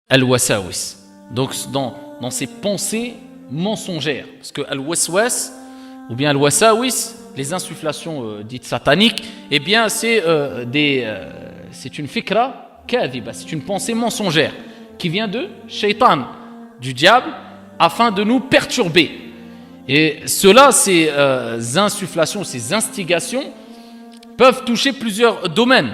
al-wasawis. Donc dans ces pensées mensongères. Parce que al-waswas ou bien al-wasawis, les insufflations dites sataniques, eh bien c'est une fikra kadhiba, c'est une pensée mensongère qui vient de shaitan, du diable, afin de nous perturber. Et cela, ces insufflations, ces instigations peuvent toucher plusieurs domaines,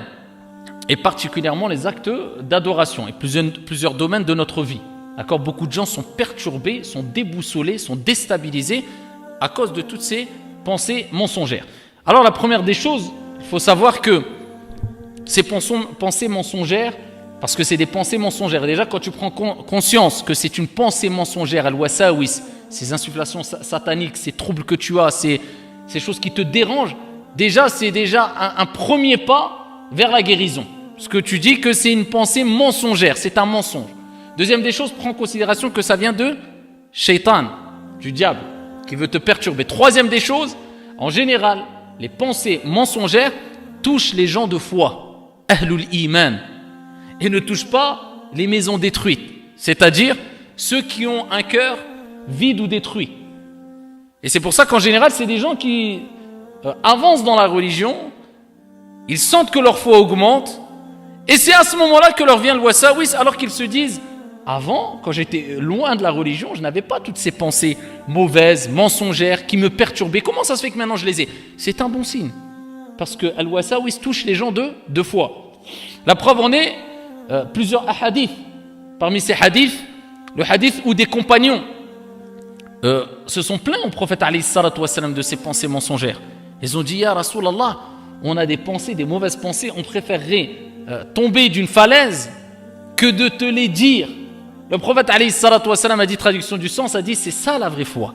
et particulièrement les actes d'adoration, et plusieurs domaines de notre vie. D'accord, beaucoup de gens sont perturbés, sont déboussolés, sont déstabilisés à cause de toutes ces pensées mensongères. Alors la première des choses, il faut savoir que ces pensées mensongères, parce que c'est des pensées mensongères, et déjà quand tu prends conscience que c'est une pensée mensongère, al-wasawis, ces insufflations sataniques, ces troubles que tu as, ces choses qui te dérangent, déjà c'est déjà un premier pas vers la guérison. Parce que tu dis que c'est une pensée mensongère, c'est un mensonge. Deuxième des choses, prends en considération que ça vient de shaitan, du diable, qui veut te perturber. Troisième des choses, en général, les pensées mensongères touchent les gens de foi, ahlul iman, et ne touchent pas les maisons détruites, c'est-à-dire ceux qui ont un cœur vide ou détruit. Et c'est pour ça qu'en général, c'est des gens qui avancent dans la religion, ils sentent que leur foi augmente, et c'est à ce moment-là que leur vient le wasawis, alors qu'ils se disent: avant, quand j'étais loin de la religion, je n'avais pas toutes ces pensées mauvaises, mensongères, qui me perturbaient. Comment ça se fait que maintenant je les ai? C'est un bon signe, parce que al-wasawis touche les gens de foi. La preuve en est plusieurs hadiths. Parmi ces hadiths, le hadith où des compagnons se sont plaints au prophète alayhi salatu wassalam de ces pensées mensongères. Ils ont dit: Ya Rasulallah, on a des pensées, des mauvaises pensées, on préférerait tomber d'une falaise que de te les dire. Le prophète alayhi salatu wassalam a dit, traduction du sens, a dit: c'est ça la vraie foi.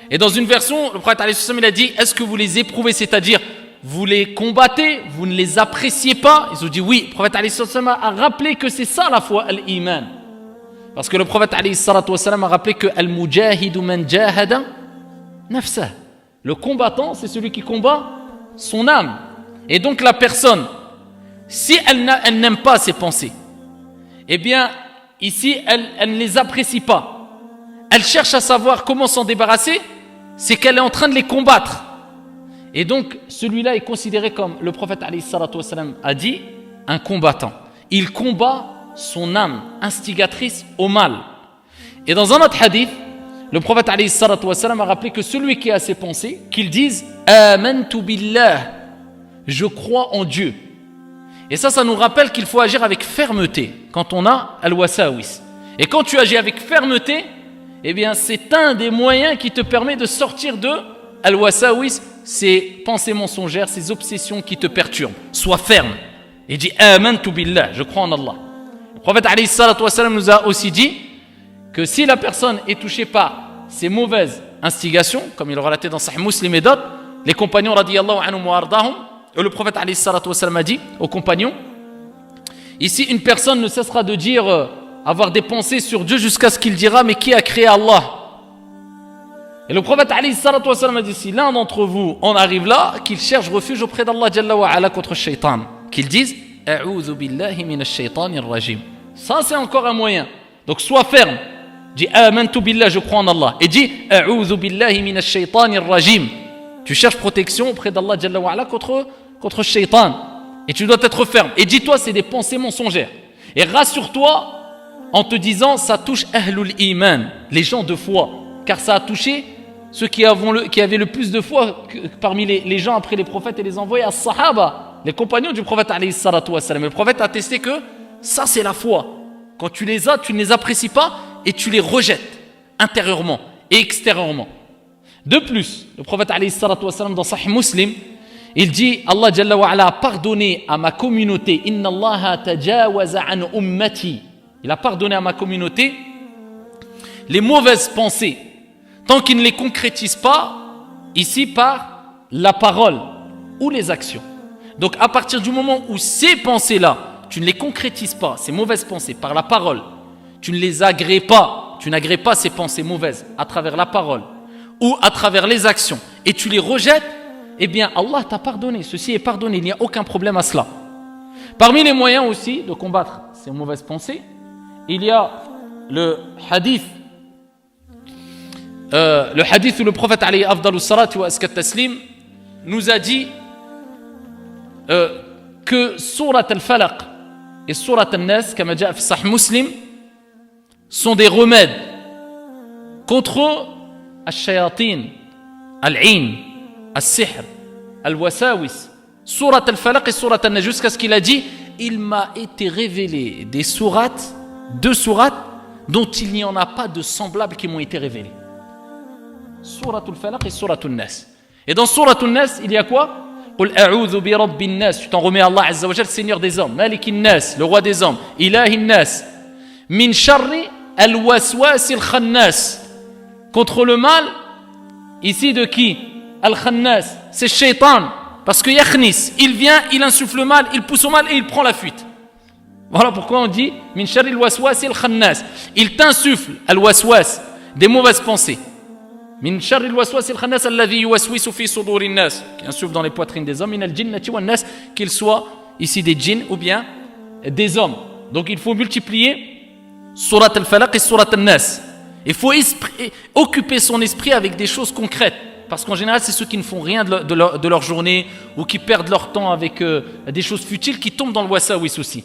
Et dans une version, le prophète alayhi salatu wassalam, il a dit: est-ce que vous les éprouvez, c'est-à-dire vous les combattez, vous ne les appréciez pas? Ils ont dit oui. Le prophète alayhi salatu wassalam a rappelé que c'est ça la foi, al-iman. Parce que le prophète alayhi salatu wassalam a rappelé que al-mujahidu man jahada nafsah. Le combattant, c'est celui qui combat son âme. Et donc la personne, si elle n'aime pas ses pensées, eh bien ici elle ne les apprécie pas, elle cherche à savoir comment s'en débarrasser, c'est qu'elle est en train de les combattre. Et donc celui-là est considéré comme, le prophète alayhi salatu wassalam a dit, un combattant. Il combat son âme instigatrice au mal. Et dans un autre hadith, le prophète alayhi salatu wassalam a rappelé que celui qui a ses pensées, qu'il dise amantu billah, je crois en Dieu. Et ça nous rappelle qu'il faut agir avec fermeté quand on a al-wasawis. Et quand tu agis avec fermeté, eh bien c'est un des moyens qui te permet de sortir de al-wasawis, ces pensées mensongères, ces obsessions qui te perturbent. Sois ferme et dis amantu billah, je crois en Allah. Le prophète alayhi salatu wassalam nous a aussi dit que si la personne est touchée par ces mauvaises instigations, comme il le relatait dans Sahih Muslim et d'autres, les compagnons radiyallahu anhum wa ardahum, le prophète alayhi salatu wassalam a dit aux compagnons: ici une personne ne cessera de dire avoir des pensées sur Dieu jusqu'à ce qu'il dira: mais qui a créé Allah? Et le prophète alayhi salatu wassalam a dit: si l'un d'entre vous en arrive là, qu'il cherche refuge auprès d'Allah jalla wa ala contre shaitan, qu'il dise a'udhu billahi minash shaitanir rajim. Ça c'est encore un moyen. Donc sois ferme, dis amantu billah, je crois en Allah, et dis a'udhu billahi minash shaitanir rajim. Tu cherches protection auprès d'Allah jalla wa ala contre shaitan, et tu dois être ferme. Et dis-toi, c'est des pensées mensongères. Et rassure-toi en te disant, ça touche ahlul iman, les gens de foi, car ça a touché ceux qui avaient le plus de foi parmi les gens après les prophètes et les envoyés, as-sahaba, les compagnons du prophète alayhi salatu wassalam. Le prophète a attesté que ça c'est la foi. Quand tu les as, tu ne les apprécies pas et tu les rejettes intérieurement et extérieurement. De plus, le prophète alayhi salatu wassalam dans Sahih Muslim, il dit: Allah jalla wa ala a pardonné à ma communauté, inna Allah tajawaza an ummati. Il a pardonné à ma communauté les mauvaises pensées, tant qu'il ne les concrétise pas ici par la parole ou les actions. Donc à partir du moment où ces pensées-là, tu ne les concrétises pas, ces mauvaises pensées, par la parole, tu ne les agrées pas, tu n'agrées pas ces pensées mauvaises à travers la parole ou à travers les actions, et tu les rejettes, eh bien Allah t'a pardonné, ceci est pardonné, il n'y a aucun problème à cela. Parmi les moyens aussi de combattre ces mauvaises pensées, il y a le hadith où le prophète alayhi afdalu salatu wa askat taslim nous a dit que surat al-falaq et surat al-nas comme jaa fi sahih muslim sont des remèdes contre al-shayatin al-'in al-sihr al-wasawis. Surat al-falaq et surat al-nas, jusqu'à ce qu'il a dit il m'a été révélé des sourates, 2 sourates dont il n'y en a pas de semblables qui m'ont été révélées. Surat al-falaq et surat al-nas. Et dans surat al-nas, il y a quoi? Qul a'udhu bi rabbin nas, tu t'en remets à Allah azza wa jalla, Seigneur des hommes, Malikin nas, le roi des hommes, Ilahin nas, min sharri al-waswas al-khannas, contre le mal ici de qui? Al-khannas, c'est shaitan, parce que yakhnis, il vient, il insuffle le mal, il pousse au mal et il prend la fuite. Voilà pourquoi on dit min sharri al-waswas al-khannas, il t'insuffle al-waswas, des mauvaises pensées. Min sharri al-waswas al-khannas alladhi yuwaswisu fi suduri an-nas, qui insuffle dans les poitrines des hommes, min al-jinnati wan-nas, qu'ils soient ici des djinns ou bien des hommes. Donc il faut multiplier surat al-falaq et surat al-nas. Il faut occuper son esprit avec des choses concrètes, parce qu'en général c'est ceux qui ne font rien de leur journée ou qui perdent leur temps avec des choses futiles qui tombent dans le wasawis aussi.